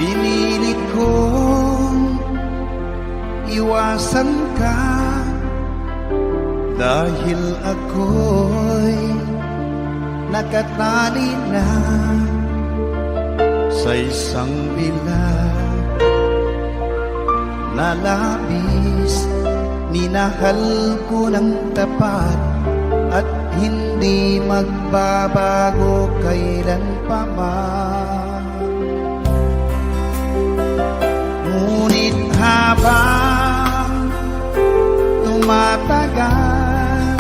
Pinilit kong iwasan ka dahil ako'y nakatali na sa isang bilag na labis. Minahal ko ng tapat at hindi magbabago kailan pa man. Ngunit habang tumatagal,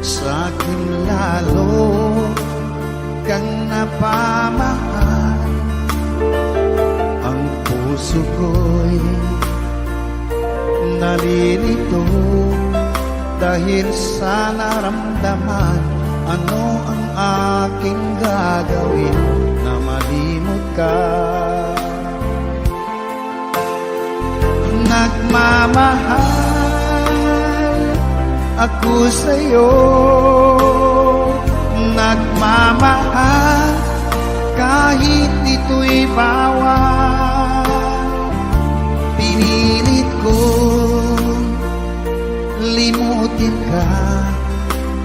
sa'kin lalo kang napamahal. Ang puso ko'y nalilito dahil sa naramdaman. Ano ang aking gagawin na malimot ka? Nagmamahal ako sa'yo, nagmamahal kahit ito'y bawal. Pinilit ko limutin ka,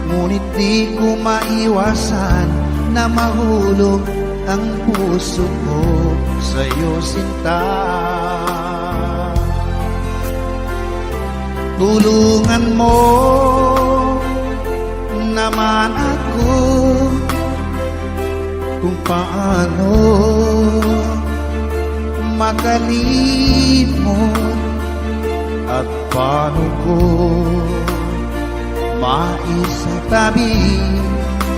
ngunit di ko maiwasan na mahulog ang puso ko sa'yo, sinta. Tulungan mo naman ako kung paano makalimot at paano ko maisatabi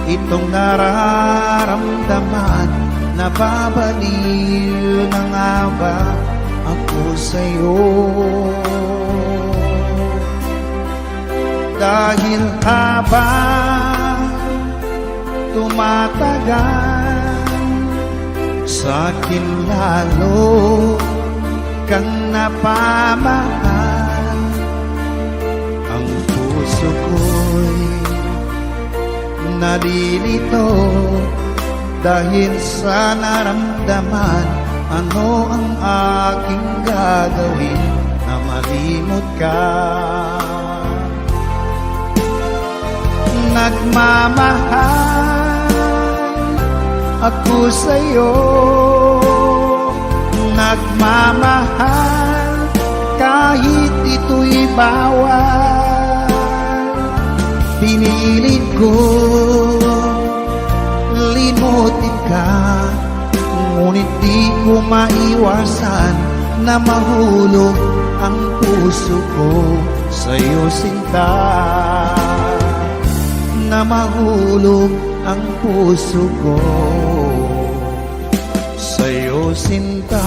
itong nararamdaman. Nababaliw na nga ba ako sa'yo? Dahil habang tumatagal, sa'kin lalo kang napamahal. Ang puso ko'y nalilito dahil sa naramdaman. Ano ang aking gagawin na malimot ka? Nagmamahal ako sa'yo, nagmamahal kahit ito'y bawal. Pinilit ko limutin ka, ngunit di ko maiwasan na mahulog ang puso ko sa'yo, sinta. Na mahulog ang puso ko sa'yo, sinta.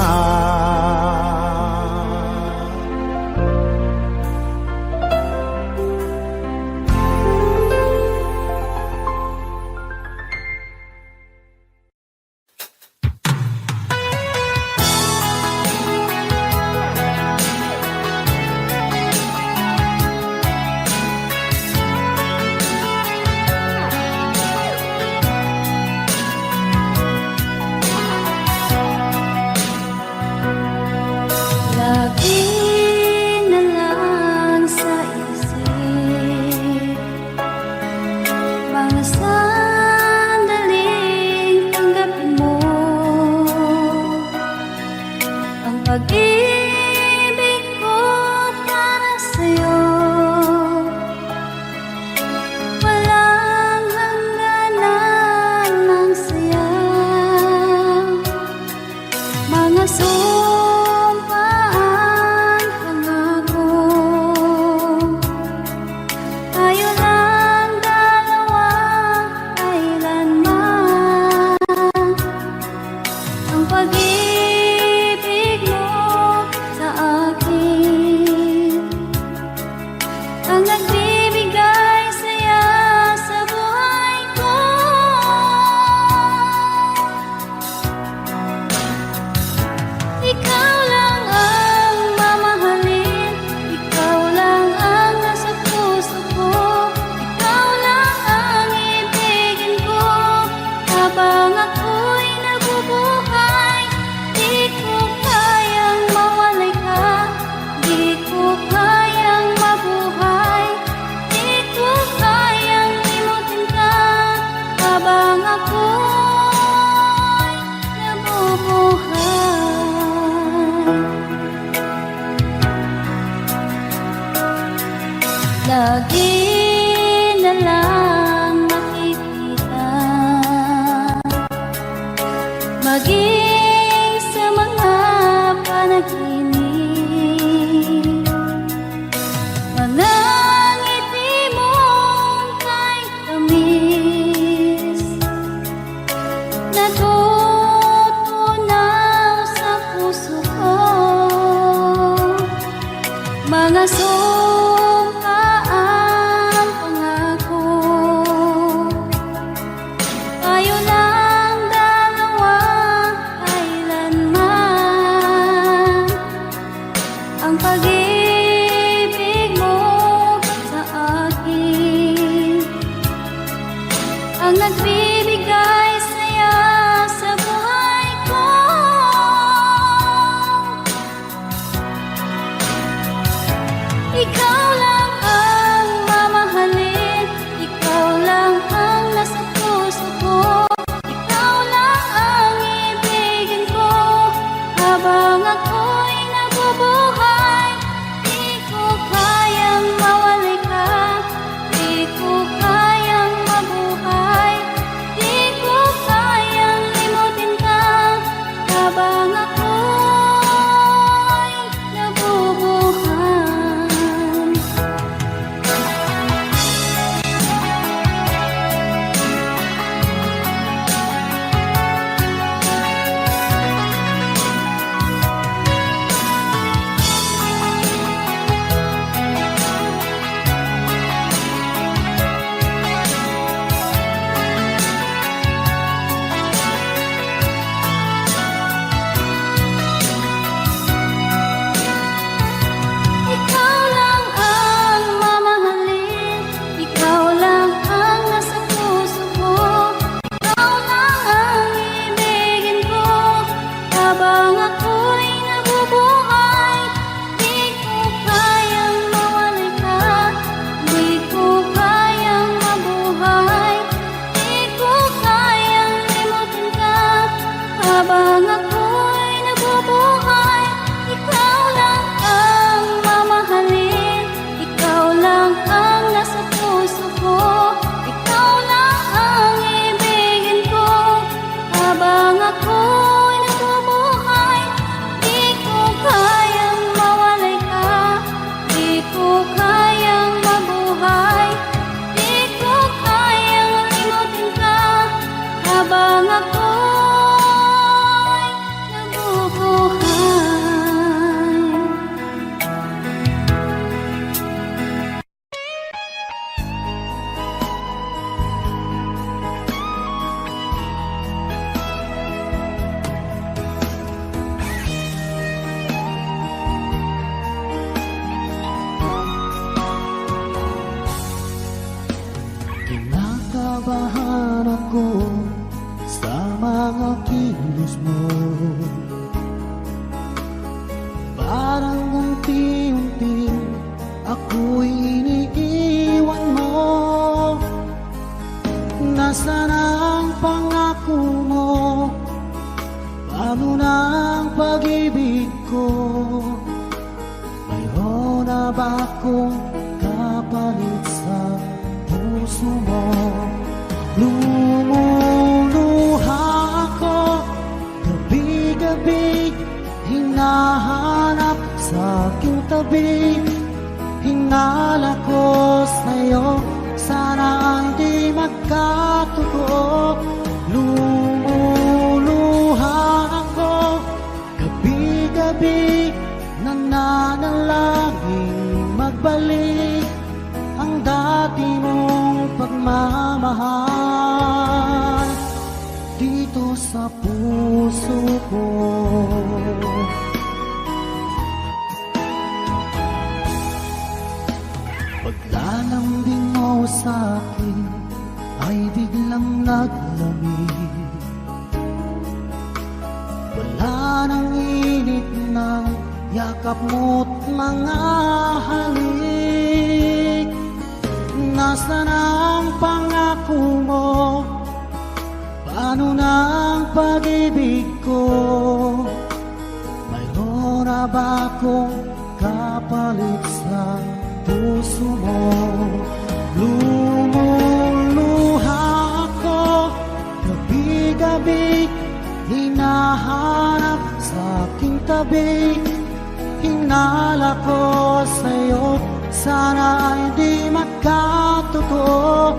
maging sa mga panaginip. Mga ngiti mong kay tamis, natutunaw sa puso ko. Mga sumpaang pangako, tayo lang dalawa kailanman. Ang pag-ibig mo sa akin ang nagbibigay saya sa buhay ko. Ikaw lang ang mamahalin, ikaw lang ang nasa puso ko. Ikaw lang ang ibigin ko habang ako'y nabubuhay. Di ko kayang mawalay ka, di ko kayang mabuhay, di ko kayang limutin ka habang ako'y nabubuhay. Ikaw lang ang mamahalin, ikaw lang ang nasa puso ko. Ikaw lang ang ibigin ko habang ako'y nabubuhay. Di ko kayang mawalay ka, di ko kayang mabuhay, di ko kayang limutin ka habang ako'y nabubuhay. Ikaw lang ang mamahalin, ikaw lang ang nasa puso ko. Ikaw lang ang ibigin ko habang ako'y nabubuhay. Di ko kayang mawalay ka, di ko kayang mabuhay, di ko kayang limutin ka habang ako'y nabubuhay. Kinakabahan ako sa mga kilos mo. Parang unti-unti ako'y iniiwan mo. Nasaan ang pangako mo? Paano na ang pag-ibig ko? Mayroon na ba akong kapalit sa puso mo? Lumuluha ako gabi-gabi, hinahanap sa aking tabi. Hinala ko sa'yo, sana hindi magkatotoo. Lumuluha ako gabi-gabi, nananalangin magbalik ang dati mong pagmamahal dito sa puso ko. Paglalambing mo sa akin ay biglang naglamig. Wala nang init ng yakap mo't mga halik. Nasaan ang pangako mo? Paano na ang pag-ibig ko? Mayroon na ba akong kapalit sa puso mo? Lumuluha ako gabi-gabi, hinahanap sa aking tabi. Hinala ko sa'yo, sana ay di magkatotoo.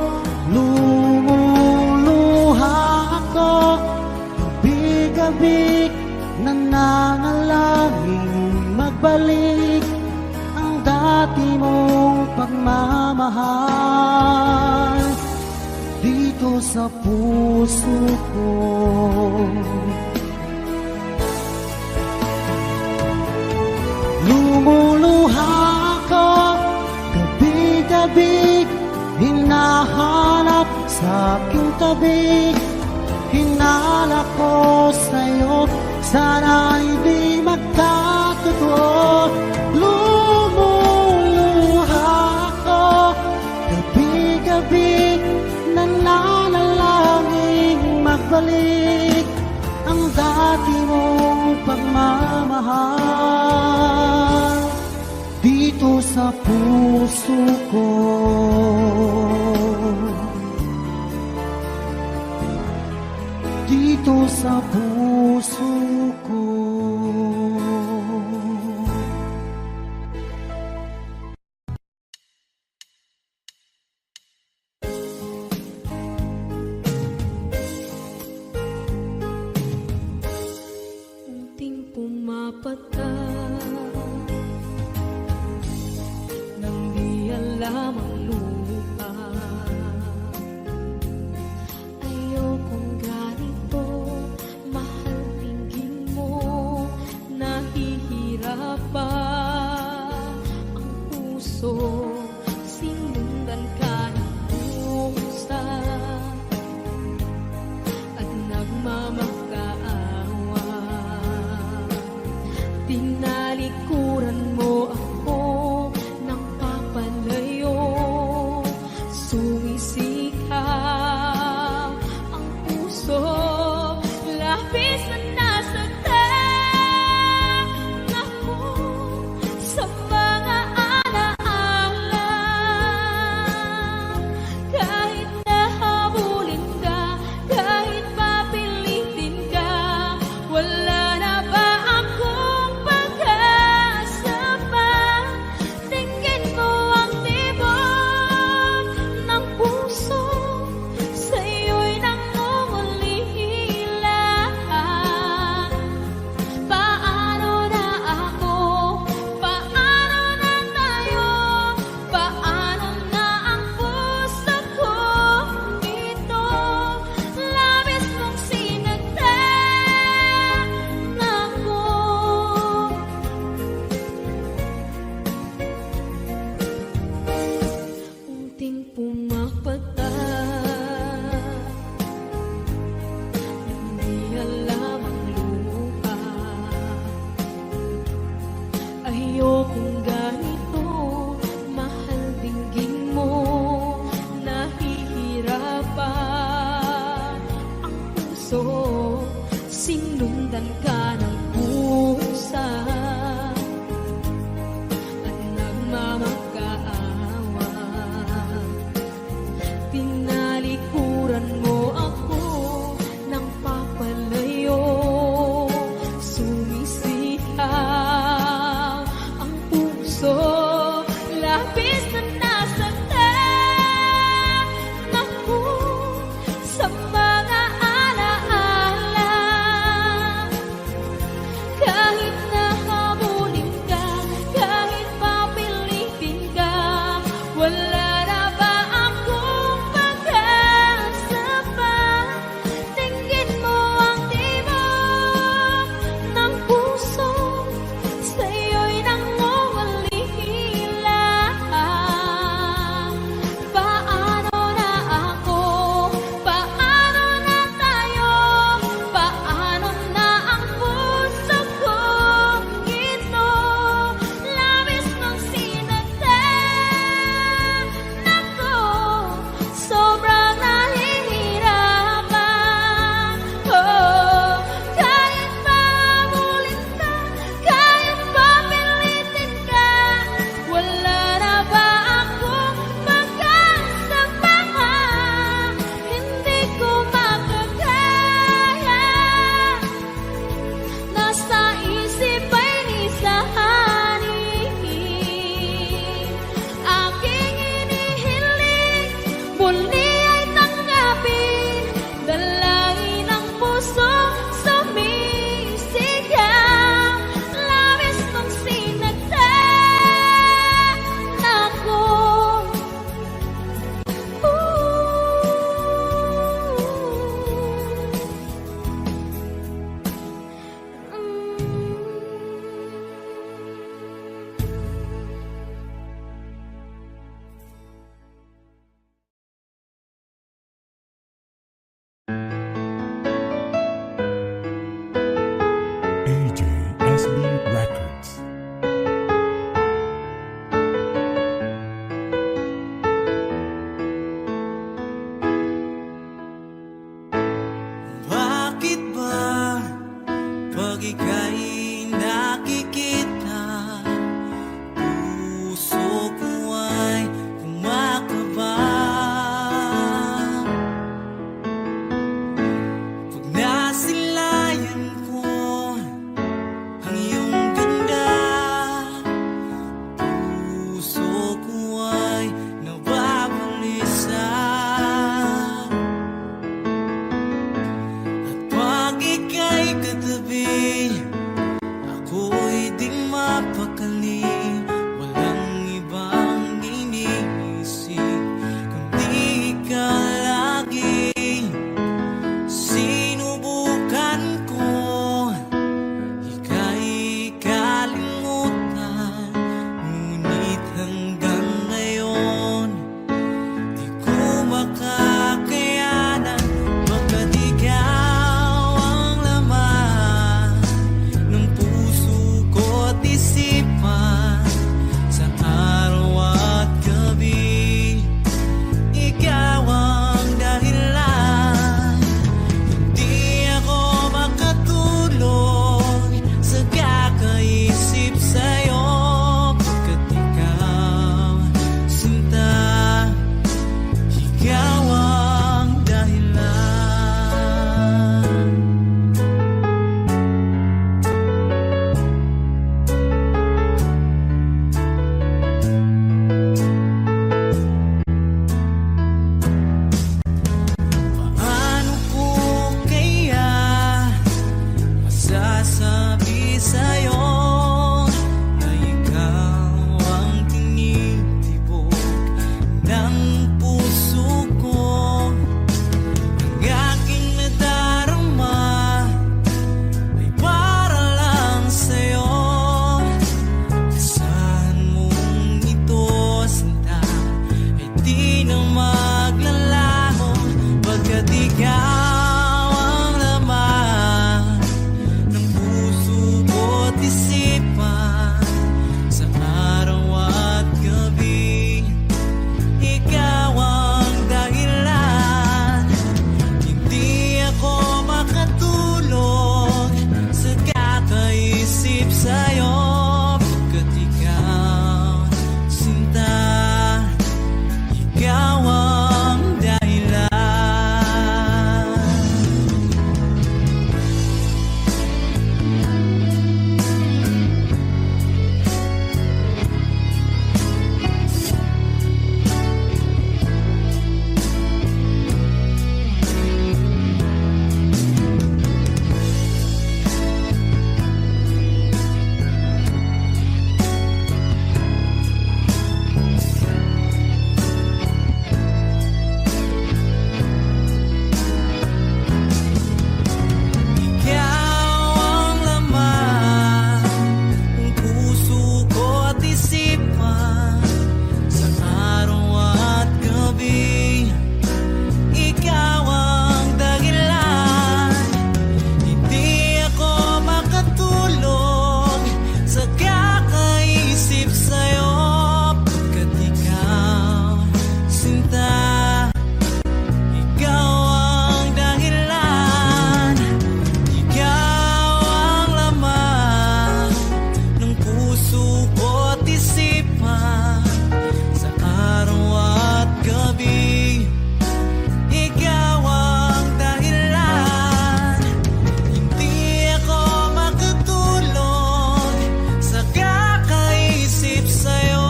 Lumuluha ako, gabi-gabi, nananalangin magbalik ang dati mong pagmamahal dito sa puso ko. Lumuluha ako, gabi-gabi, hinahanap sa aking tabi. Hinala ko sa'yo, sana hindi magkatotoo. Lumuluha ako, gabi-gabi, nananalangin magbalik ang dati mong pagmamahal dito sa puso ko. Dito sa puso ko. Unting pumapata nang di alam ang lupa. Ayokong ganito, mahal tingin mo. pag ika'y nakikita, puso ko ay kumakaba. Pag nasilayan ko ang iyong ganda, puso ko ay nababalisan. At pag ika'y katabi, ako'y di mapakali. Walang ibang iniisip kundi ikaw lagi. Sinubukan ko ika'y kalimutan, ngunit hanggang ngayon di ko makakayanan. Baga't ikaw ang laman ng puso ko't isipan, sa araw at gabi ikaw ang dahilan. Hindi ako makatulog sa kakaisip sa'yo, pagkat ikaw, sinta, ikaw ang dahilan. Paano ko kaya masasabi sa'yo na ikaw ang tinitibok ng puso ko? Ang aking nadarama ay para lang sa'yo. Asahan mong ito, sinta, ay di na maglalaho, pagkat ikaw ang laman ng puso ko't isipan, sa araw at gabi ikaw ang dahilan. Hindi ako makatulog sa kakaisip sa'yo, pagkat ikaw, sinta, ikaw ang dahilan. Ikaw ang laman ng puso ko't isipan, sa araw at gabi ikaw ang dahilan. Hindi ako makatulog sa kakaisip sa'yo, pagkat ikaw, sinta, ikaw ang dahilan. Ikaw ang laman ng puso ko't isipan, sa araw at gabi ikaw ang dahilan. Hindi ako makatulog sa kakaisip sa'yo,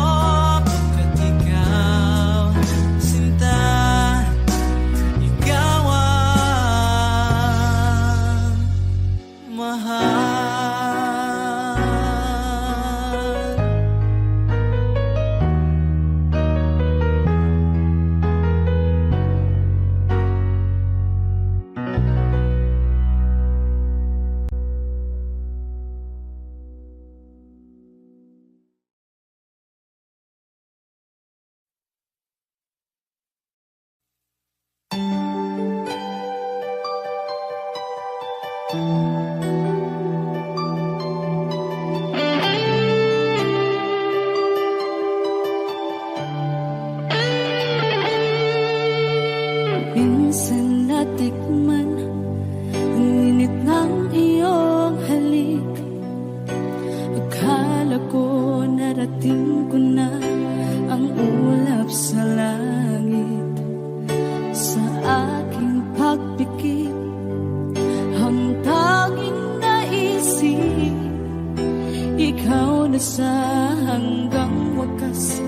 pagkat ikaw, sinta, ikaw ang mahal. Pindutin ko na ang ulap sa langit sa aking pagpikit. Ang tanging naisip, ikaw na sa hanggang wakas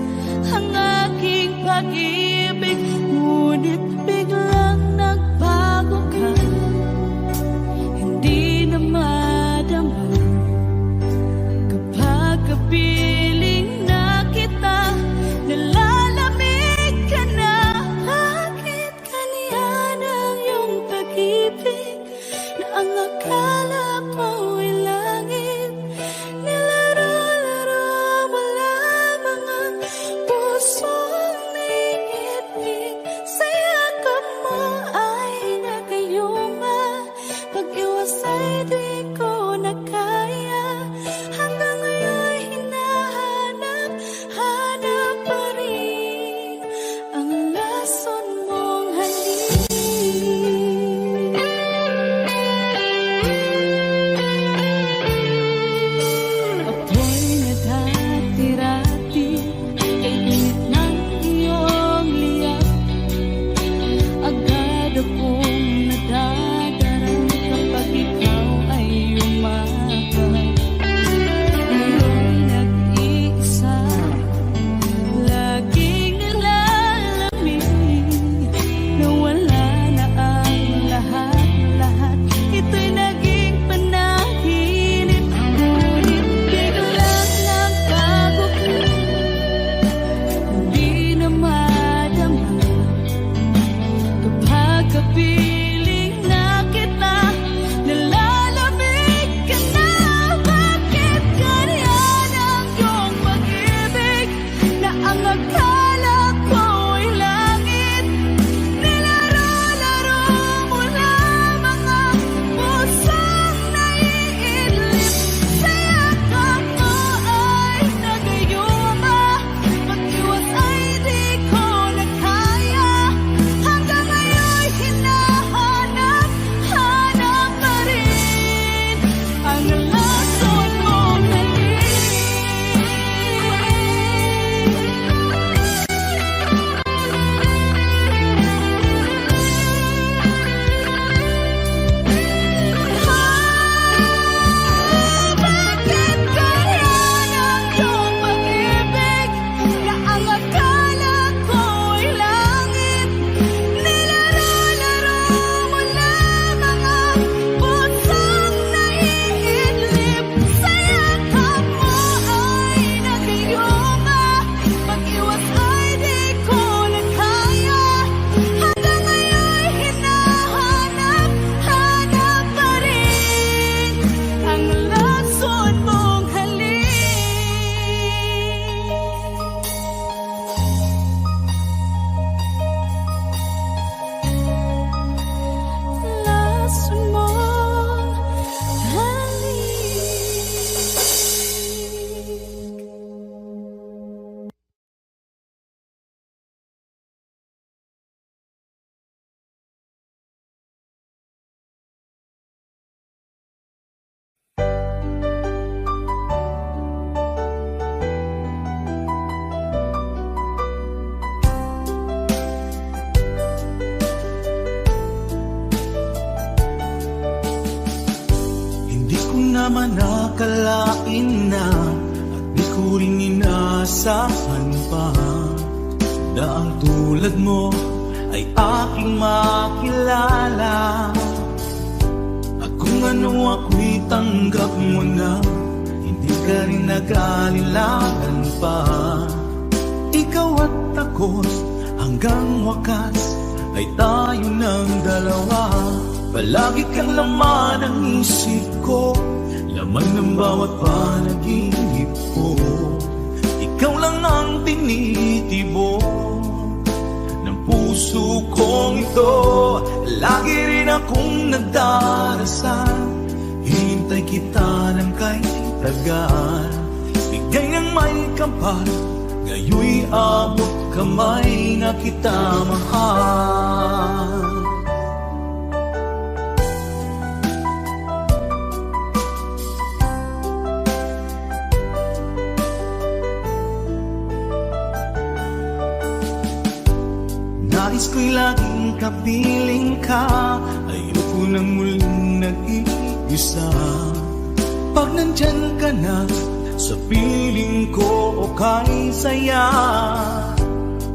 ang aking pag-ibig. Ngunit biglang nagbago ka, hindi na madama kapag kapiling na kita. Nalalamig ka na, bakit kaniyan ang iyong pag-ibig na ang akala ko ay langit? Nilaro-laro mo lamang ang pusong naingit-ngit. Sa yakap mo ay nagayuma, pag-iwas ay di ko na kaya. Hanggang ngayon hinahanap, hanap pa rin ang lason mong halik. Apoy na dati-rati, kay init ng iyong liyap. Agad akong nadadarang kapag ikaw ay umakap. Ngayon nag-iisa, laging nalalamig, na wala na ang lahat-lahat. Ito'y naging panaginip, ngunit biglang nagbago ka, hindi na madama kapag kapiling na kita. Nalalamig ka na, bakit ganyan ang iyong pag-ibig na ang akala ko ay langit? Nilaro-laro mo lamang ang pusong naiidlip. Sa yakap mo ay nagayuma, pag-iwas ay di ko na kaya. Hanggang ngayon hinahanap, hanap pa rin ang lason mong halik. Bakit ganyan ang iyong pag-ibig na ang akala ko ay langit? Nilaro-laro mo lamang ang pusong naiidlip. Sa yakap mo ay nagayuma, pag-iwas ay di ko na kaya. Hanggang ngayon hinahanap, hanap pa rin ang lason mong halik. Lason mong halik. Hindi ko naman nakalain na at di ko rin inaasahan pa na ang tulad mo ay aking makilala. At kung ano ako'y tanggap mo na, hindi ka rin nag-aalilangan pa. Ikaw at ako hanggang wakas ay tayo ng dalawa. Palagi kang laman ng isip ko, laman ng bawat panaginip ko. Ikaw lang ang tinitibo ng puso kong ito. Lagi rin akong nagdarasal, hintay kita ng kahit tagal. Bigay ng may kapal, ngayoy abot kamay na kita mahal. kapiling ka, ayoko nang muling nag-iisa. Pag nandyan ka na, sa piling ko okay saya.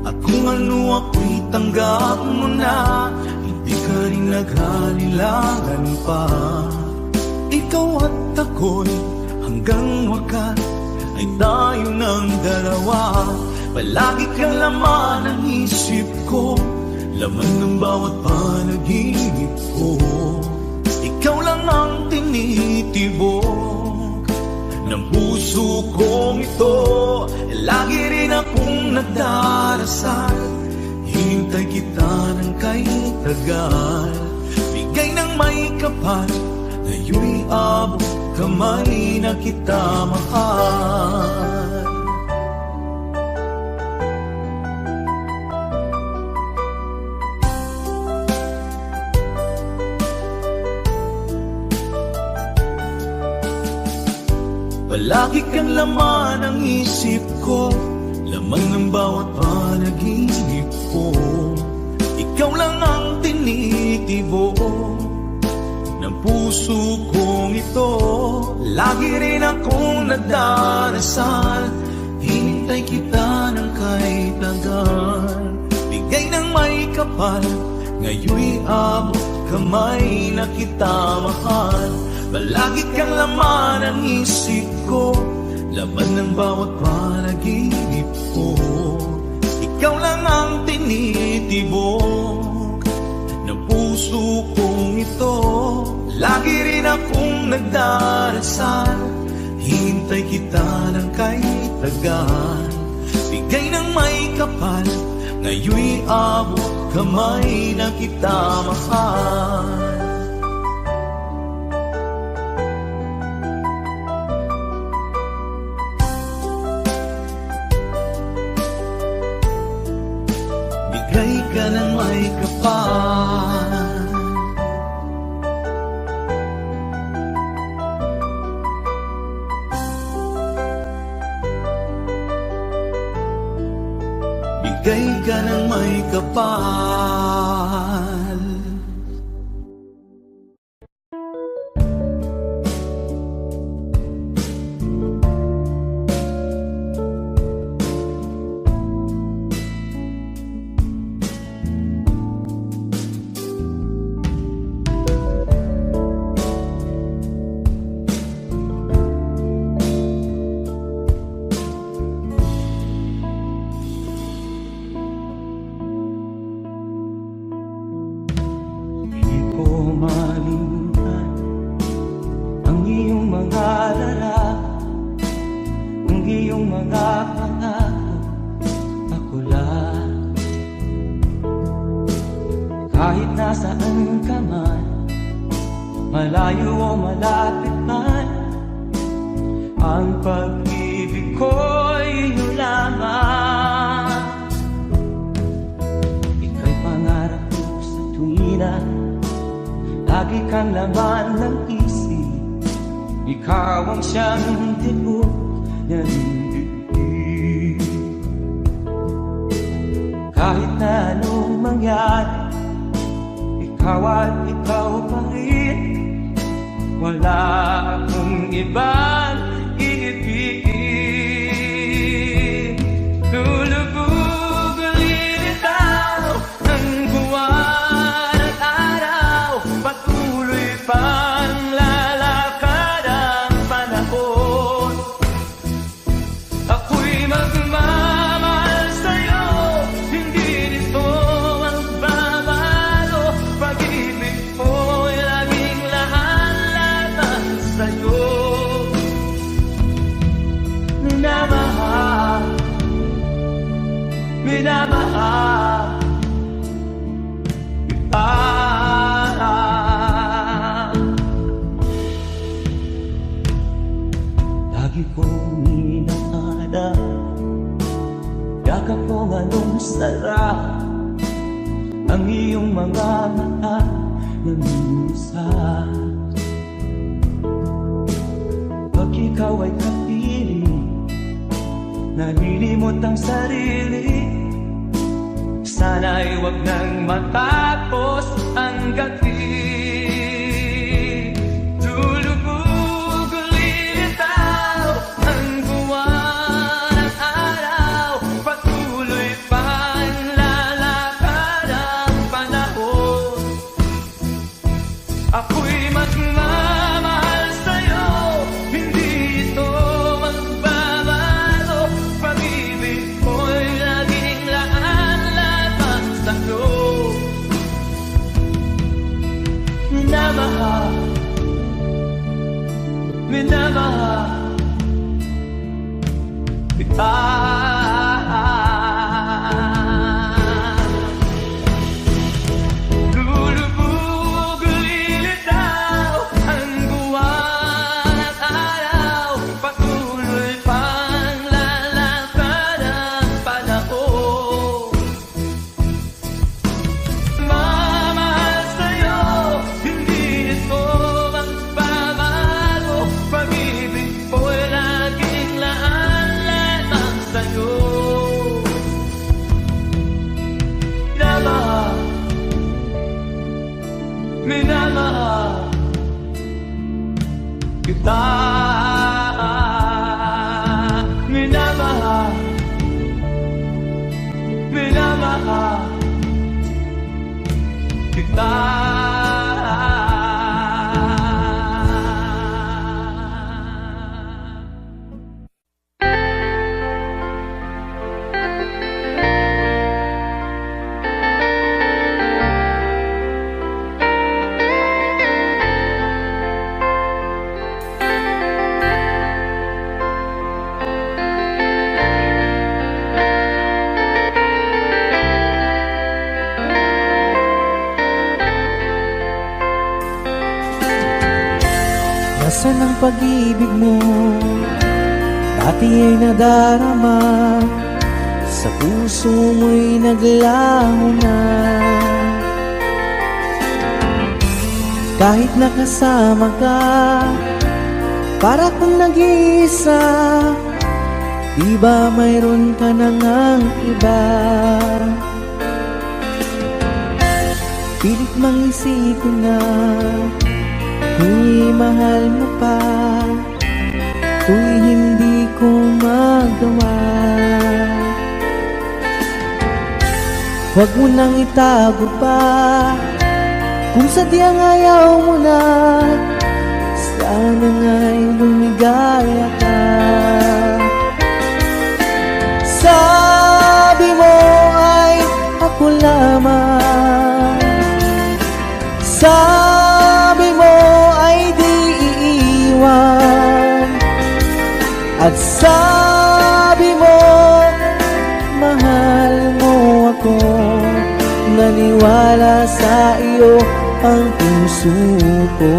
At kung ano ako'y tanggap mo na, hindi ka rin naghalilangan pa. Ikaw at ako'y hanggang wakas ay tayo ng dalawa. Palagi kang laman ng isip ko, laman ng bawat panaginip ko. Ikaw lang ang tinitibok ng puso kong ito. Lagi rin akong nagdarasal, hinintay kita ng kay tagal. Bigay ng may kapal, ngayon'y abot kamay na kita mahal. Palagi kang laman ng isip ko, laman ng bawat panaginip ko. Ikaw lang ang tinitibok ng puso kong ito. Lagi rin akong nagdarasal, hinintay kita ng kay tagal. Bigay ng may kapal, ngayon'y abot kamay na kita mahal. Palagi kang laman ng isip ko, laman ng bawat panaginip ko. Ikaw lang ang tinitibok ng puso kong ito. Lagi rin akong nagdarasal, hintay kita ng kay tagal. Bigay ng may kapal, ngayon'y abot kamay na kita mahal. Bigay ka ng may kapal, bigay ka ng may kapal. Malimutan ang iyong mga lalaki, ang iyong mga pangako, ako lang. Kahit nasaan ka man, malayo o malapit man, ang pag-ibig ko'y iyo lamang. Ika'y pangarap ko sa tuwina, lagi kang laman ng isip. Ikaw ang siyang tibok ng dibdib. Kahit na anong mangyari, ikaw at ikaw pa rin. Wala akong ibang iibigin. Lulubog ulit ikaw ng buwan at araw, patuloy pang lalakad ang panahon. Ako'y magmamahal sa'yo, hindi nito magbabago. Pag-ibig ko'y laging lahat-lahat sa'yo. Minamahal, minamahal kita. Lagi kong inaalala, yakap kong anong sarap, ang iyong mga mata na minsan. Pag ikaw ay kapiling, nalilimot ang sarili. Sana'y wag nang matapos Matapos ang gabi, lulubog lilitaw ang buwan at araw. Patuloy pang lalakad ang panahon. Ako'y magmamahal sa'yo, hindi ito magbabago. Pag-ibig ko'y laging laan lamang sa'yo. Minamahal, minamahal kita. Lulubog lilitaw ang buwan at araw. Patuloy pang lalakad ang panahon. Mamahal sa'yo, hindi ito magbabago. Pag-ibig ko'y laging laan lamang sa'yo. Minamahal, minamahal kita. Minamahal, minamahal kita. Nasaan ang pag-ibig mo? Dati ay nadarama, sa puso mo'y naglaho na. Kahit nakasama ka, para kung nag-iisa. Di ba mayroon ka na ngang iba? Pilit mang isipin na kung mahal mo pa, to'y hindi ko magawa. Huwag mo nang itago pa, kung sadyang ayaw mo na. Sana nga'y lumigaya ka. Sabi mo ay ako lamang, sabi mo ay di iiwan, at sabi mo mahal mo ako. Naniwala sa iyo ang puso ko.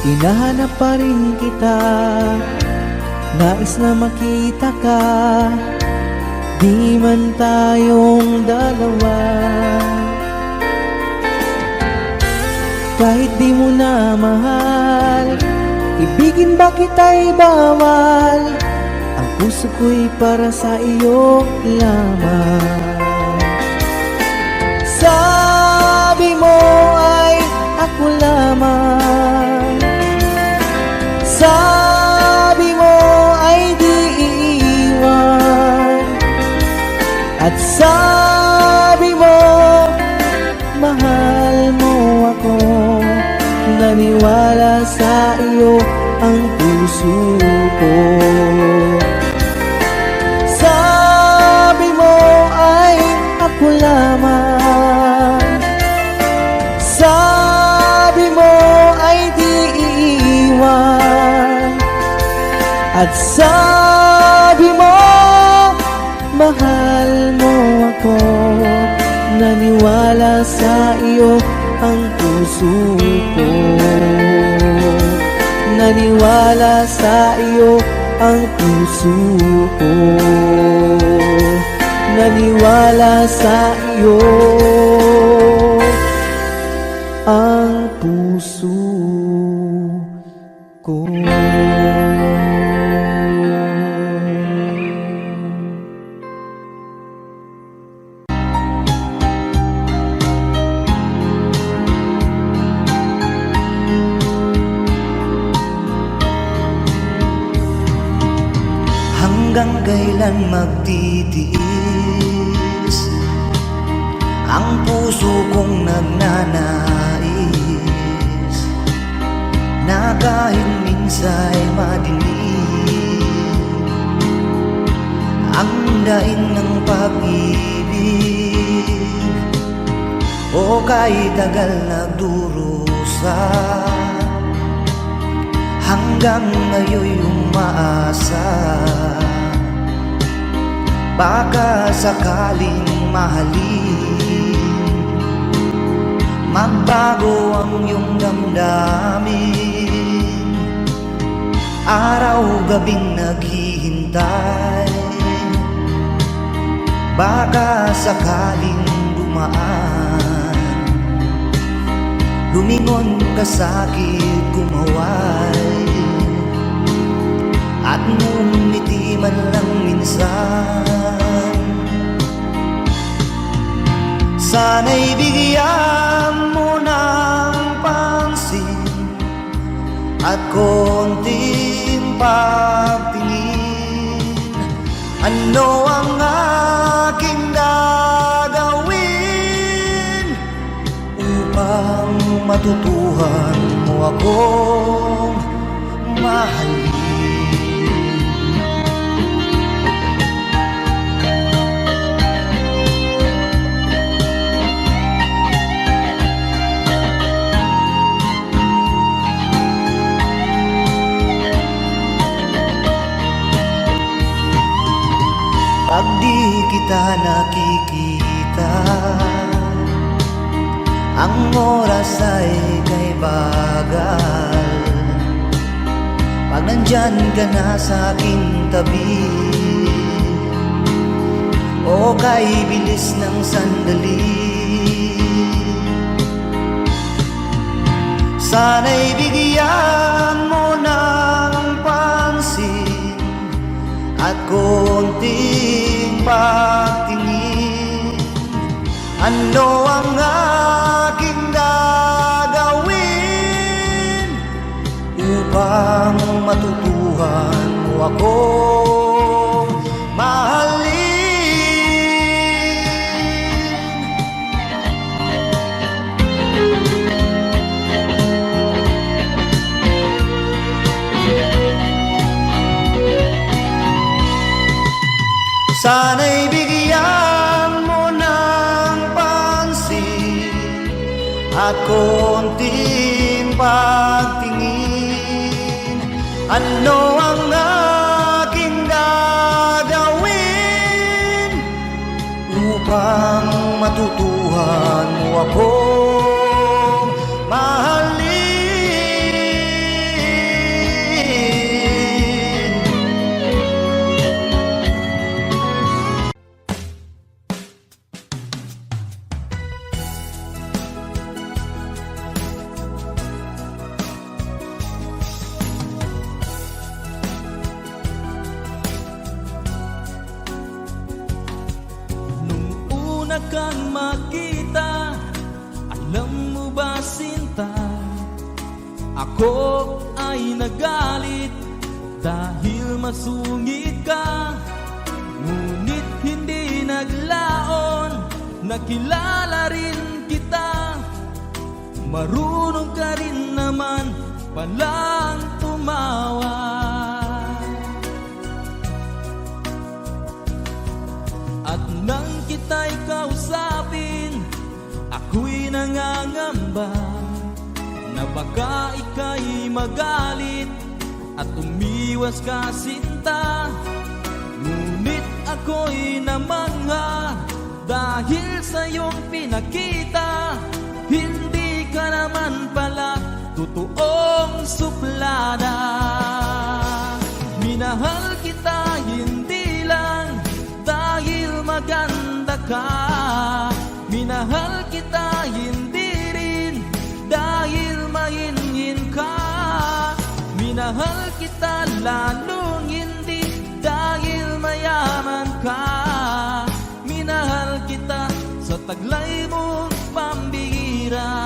Hinahanap pa rin kita, nais na makita ka. Di man tayong dalawa, kahit di mo na mahal, ibigin ba kita'y bawal? Ang puso ko'y para sa iyo lamang. Sabi mo ay ako lamang, sabi mo ay di iiwan, at sabi mo mahal mo ako. Naniwala sa iyo ang puso ko. Sabi mo ay ako lamang, sabi mo ay di iiwan, at sabi mo mahal mo ako. Naniwala sa iyo ang puso ko. Naniwala sa iyo ang puso ko. Naniwala sa iyo ang puso ko. Hanggang kailan magtitiis ang puso kong nagnanais na kahit minsa'y madilim ang daing ng pag-ibig o kahit tagal nagdurusa hanggang ngayon'y umaasa baka sakaling mahalin magbago ang iyong damdamin. Araw-gabing naghihintay baka sakaling dumaan lumingon ka sa'kin kumaway at ngumiti man lang minsan. Sana'y bigyan mo ng pansin at konting pagtingin. Ano ang aking gagawin upang matutuhan mo akong mahalin? Pag di kita nakikita, ang oras ay kay bagal. Pag nandyan ka na sa aking tabi, o kay bilis ng sandali, sana'y bigyan mo ng pansin at konting pagtingin. Ano ang aking gagawin upang matutuhan mo akong mahalin? Sana'y bigyan mo ng pansin at konting pagtingin. Ano ang aking gagawin upang matutuhan mo akong mahalin? Kang makita, alam mo ba sinta, ako ay nagalit dahil masungit ka. Ngunit hindi naglaon, nakilala rin kita. Marunong ka rin naman palang tumawa. At nang kita'y kausapin, ako'y nangangamba na baka ika'y magalit at umiwas ka sinta. Ngunit ako'y namangha dahil sa iyong pinakita, hindi naman pala totoong suplada. Minahal kita hindi lang dahil maganda ka, minahal kita hindi rin dahil mahingin ka, minahal kita lalong hindi dahil mayaman ka, minahal kita sa taglay mong pambihira.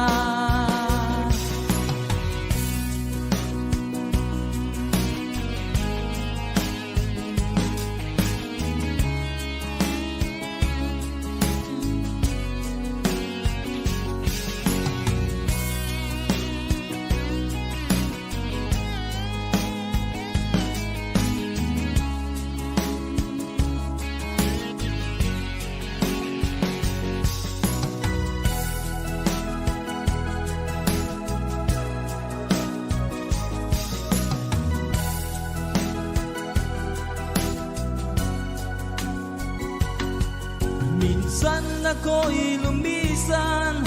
Minsan ako'y lumisan,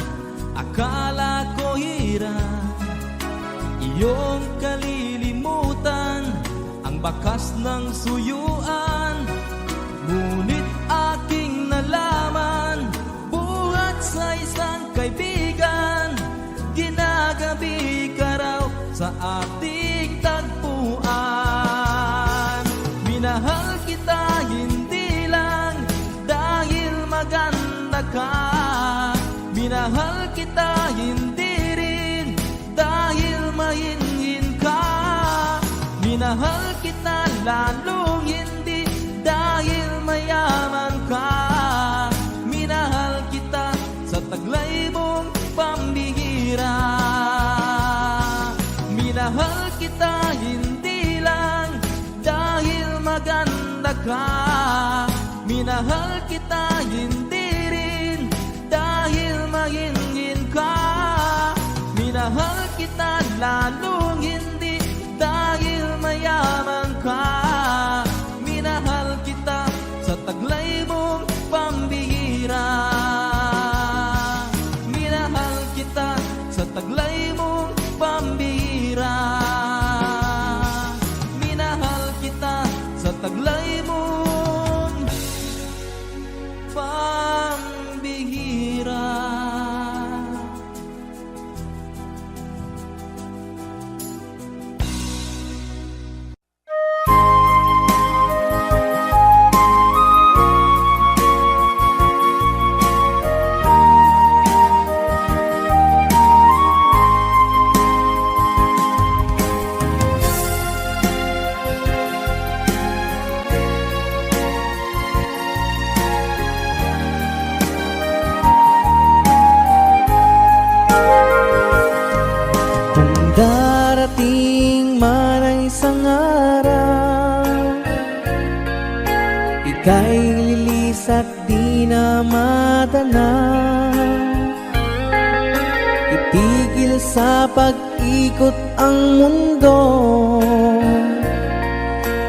akala ko hirap iyong kalilimutan ang bakas ng suyuan. Ngunit aking nalaman, buhat sa isang kaibigan, ginagabi ka raw sa ating tagpuan. Minahal kita hindi lang dahil maganda ka, minahal kita hindi rin dahil mahingin ka, minahal kita lalong hindi dahil mayaman ka, minahal kita sa taglay mong pambihira. Minahal kita hindi lang dahil maganda ka, minahal kita hindi rin dahil mahingin ka, minahal kita lalong hindi dahil mayaman ka, minahal kita sa taglay mong pambihira. Minahal kita sa taglay mong pambihira. Minahal kita sa taglay mong pambihira. Darating man ang isang araw, ika'y lilis at di na matanaw. Itigil sa pag-ikot ang mundo,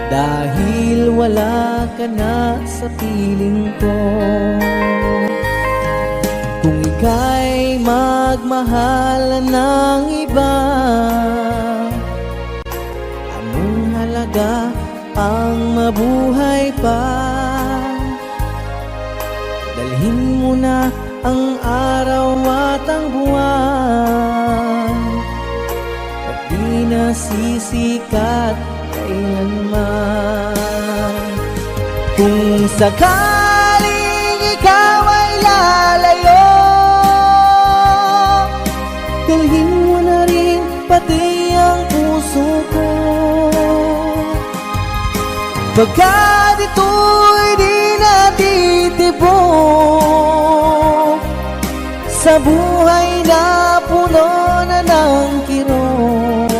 dahil wala ka na sa piling ko. Kung ika'y magmahal ng iba, anong halaga ang mabuhay pa? Dalhin mo na ang araw at ang buwan, at di na sisikat kailanman. Kung sakaling ikaw ay lalayo, dalhin mo na rin pati ang puso ko. Pagkat ito'y di natitibok sa buhay na puno na ng kirot.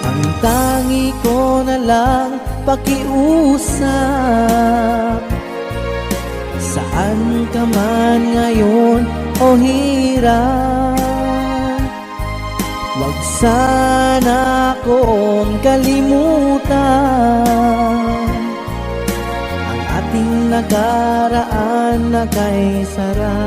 Ang tangi ko na lang pakiusap, saan ka man ngayon o hirap, wag sana akong kalimutan ang ating nakaraan na kay sarap.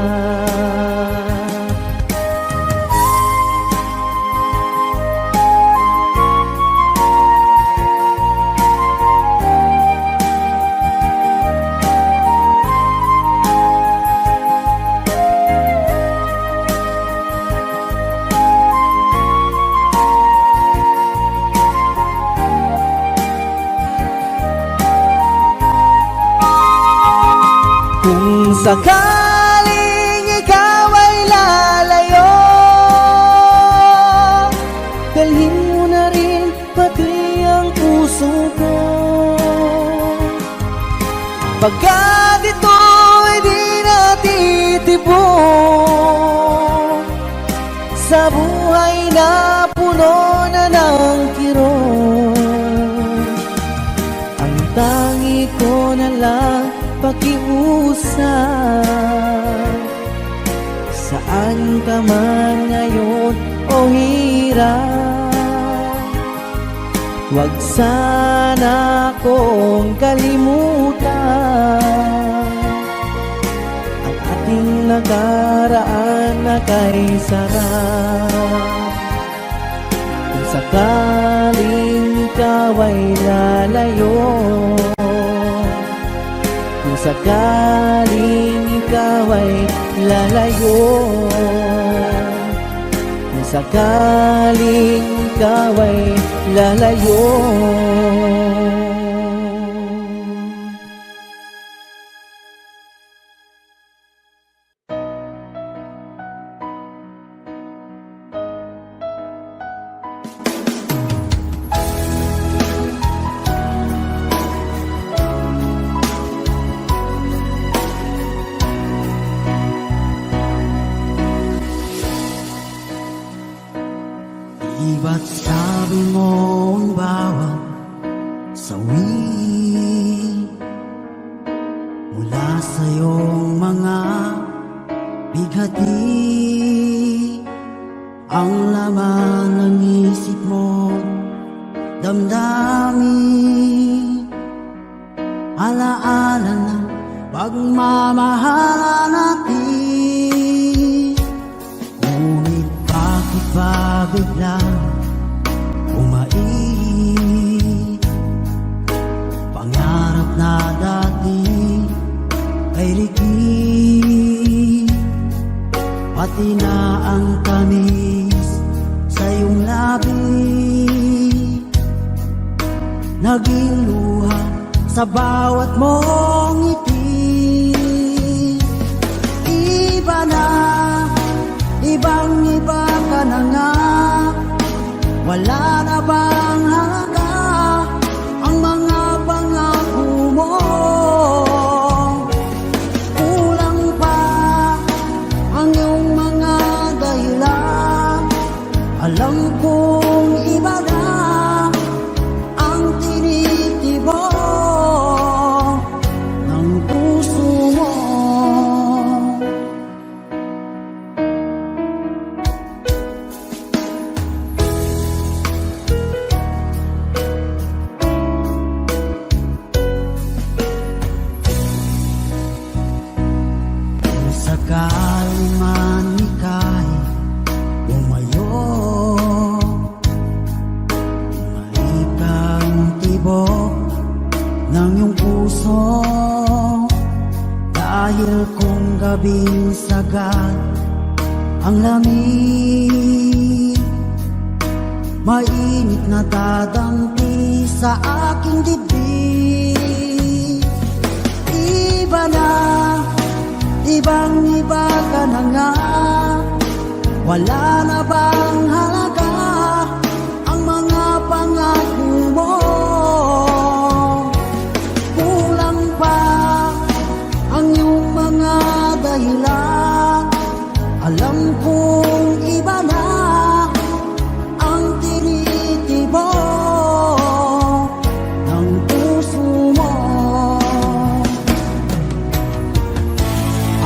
sakaling ikaw ay lalayo, dalhin mo na rin pati ang puso ko. Pagkat ito'y di natitibok sa buhay na puno na ng kirot, ang tangi ko na lang pakiusap. Saan ka man ngayon o hirap, huwag sana akong kalimutan ang ating nakaraan na kay sarap. Kung sakaling ikaw ay lalayo, kung sakaling ikaw ay lalayo, kung sakaling ikaw ay lalayo. Iba't sabi mo ang bawat sawi mula sa iyong mga bighati, ang laman ng isip mo, damdamin, alaala ng pagmamahalan natin. Ngunit bakit ba biglang umait? Pangarap na dati ay liki, pati na ang tamis sa iyong labi, naging luha sa bawat mong ngiti. Iba na, ibang-iba ka na nga, wala na bang halaga ang mga pangako mo? Kulang pa ang iyong mga dahilan, alam kong iba na ang tinitibok ng puso mo. Sakaling man ika'y umayo, maikang tibok ng iyong puso, dahil kung gabing sagad ang lamig, mainit na dadampi sa aking dibdib. Iba na, ibang-iba ka na nga, wala na bang halaga ang mga pangako mo? Kulang pa ang iyong mga dahilan, alam kong iba na ang tinitibok ng puso mo.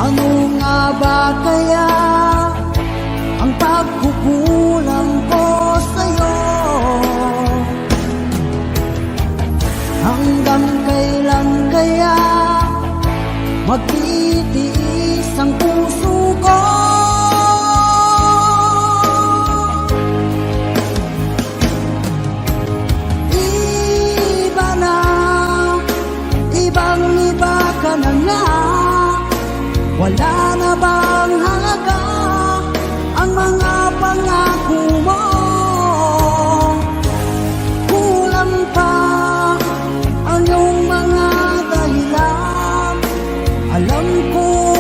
Ano nga ba kaya ang pagkukulang ko sa'yo? Hanggang kailan kaya magtitiis ang puso ko? Iba na, ibang-iba ka na nga, wala na bang halaga ang mga pangako mo? Kulang pa ang iyong mga dahilan, alam ko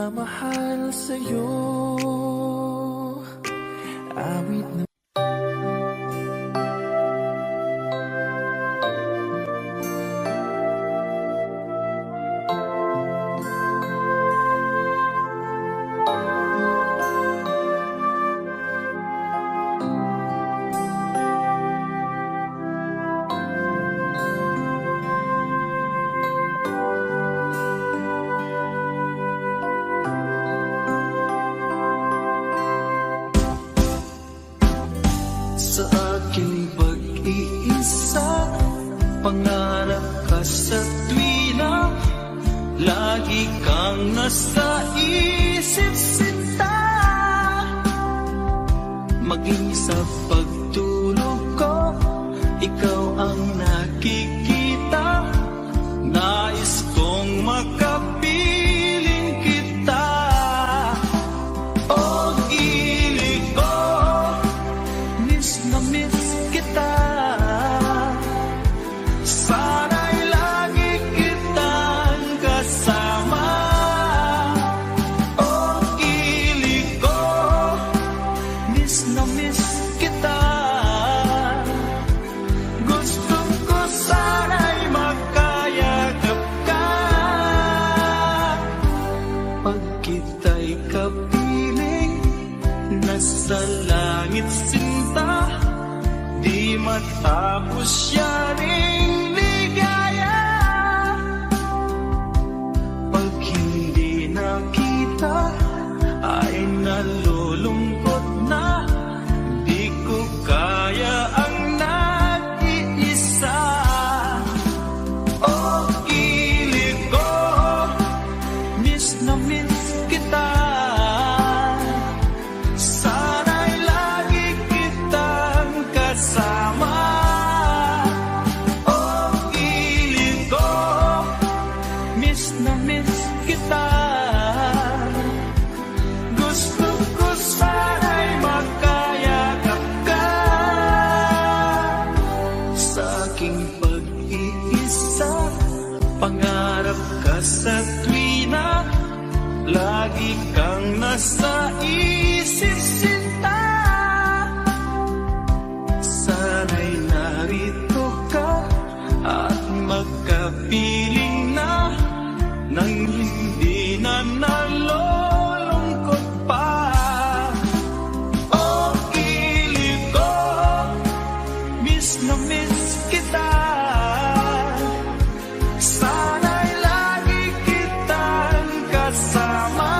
pagmamahal sa'yo. Awit na sa aking pag-iisa, pangarap ka sa tuwina, lagi kang nasa isip sinta. Maging sa pagtulog ko, ikaw ang nakikita, nais kong makapiling kita. Oh, ilig ko, miss na miss kita. Sana'y lagi kitang kasama. Oh, ilig ko, miss na miss kita. Gusto ko sana'y magkayakap ka. Pag kita'y kapiling, nasa langit sinta, di matapos yaring ligaya. Pag hindi nakita, ay nalulungkot na, di ko kaya ang nag-iisa. Oh, ilig ko, miss na miss kita. Sana'y lagi kitang kasama. Oh, ilig ko, miss na miss kita. Gusto ko sana'y magkayakap ka. Sa aking pag-iisa, pangarap ka sa tuwina, lagi kang nasa isip sinta. Sana'y narito ka at magkapiling na, nang hindi na nalulungkot pa. Oh, ilig ko, miss na miss kita. Sana'y lagi kitang kasama.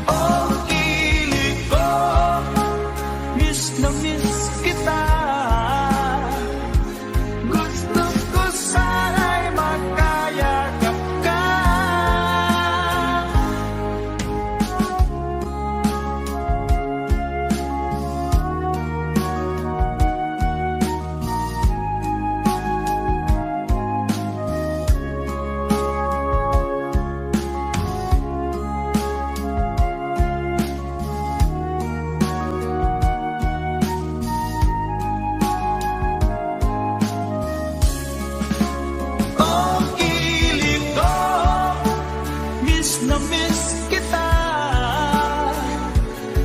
Oh, ilig ko, miss na miss kita. Gusto ko sana'y magkayakap ka. Oh, ilig ko, miss na miss kita.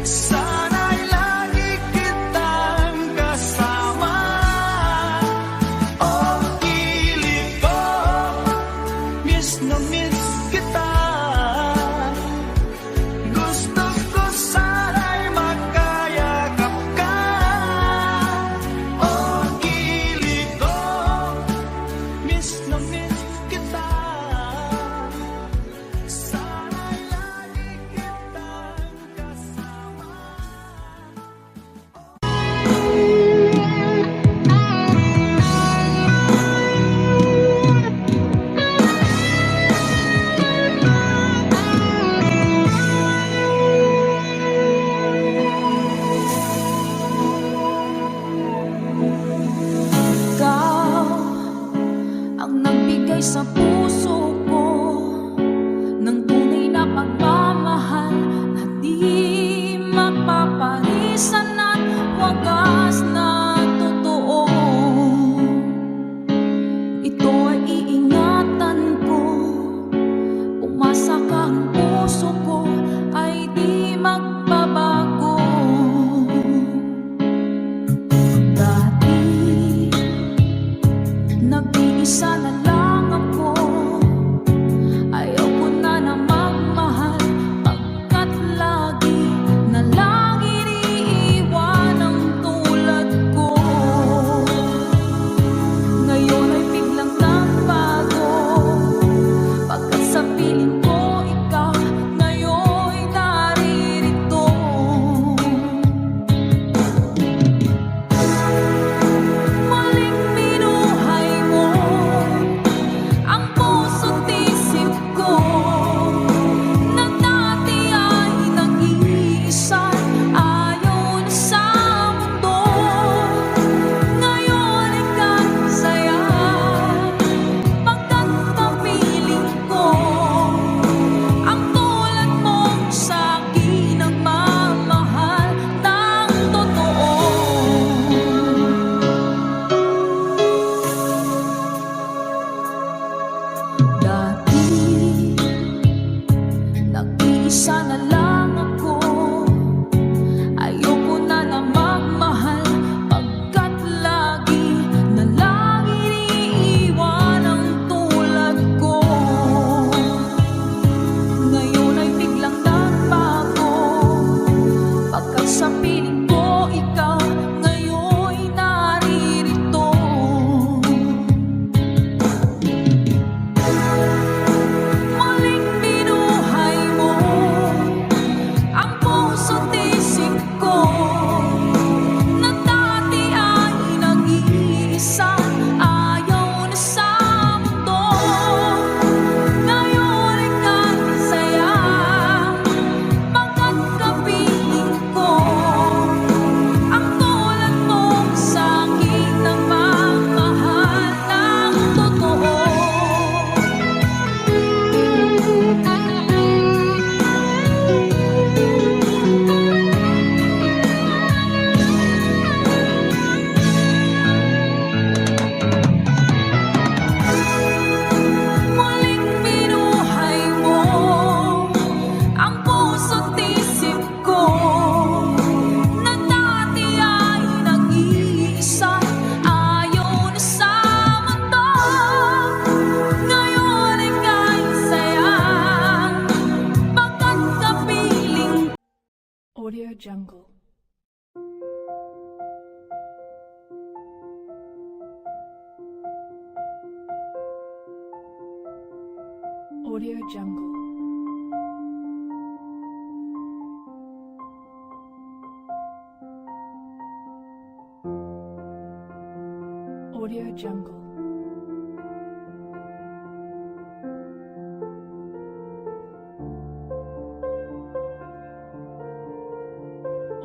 Sana'y lagi kitang kasama. Oh, ilig ko, miss na miss kita. Gusto ko sana'y magkayakap ka. Oh, ilig ko, miss na miss kita. Sana'y lagi Nag-iisa na lang ako. Ayoko na na magmahal, pagkat lagi na lang iniiwan ang tulad ko. Ngayon ay biglang nagbago, pagkat sa piling ko ikaw ngayon'y naririto. Muling binuhay mo ang puso't isip ko, na dati ay nag-iisa, ayaw na sa mundo. Ngayon ay kahit saya, pagkat kapiling ko ang tulad mo sa aking nagmamahal ng totoo. Muling binuhay mo ang puso't isip ko, na dati ay nag-iisa, ayaw na sa mundo. Ngayon ay kahit saya, pagkat kapiling. Audio Jungle. Audio Jungle. Audio Jungle.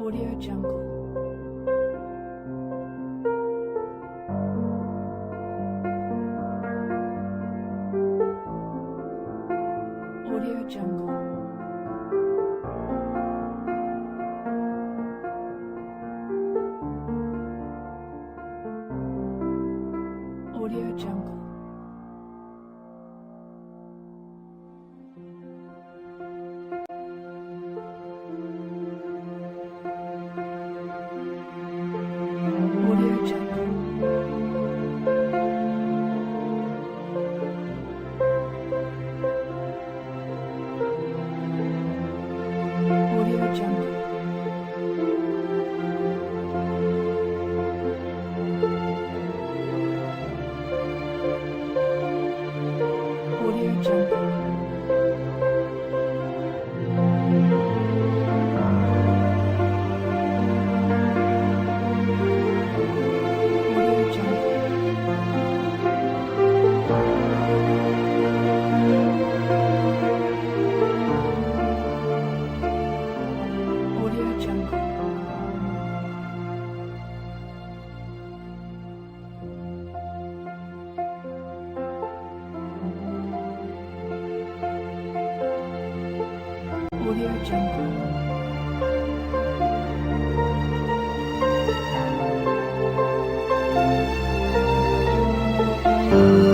Audio Jungle. Audio Jungle. Audio Jungle. Audio Jungle. Audio Jungle. Audio Jungle. Audio Jungle. Audio Jungle. Audio Jungle. Audio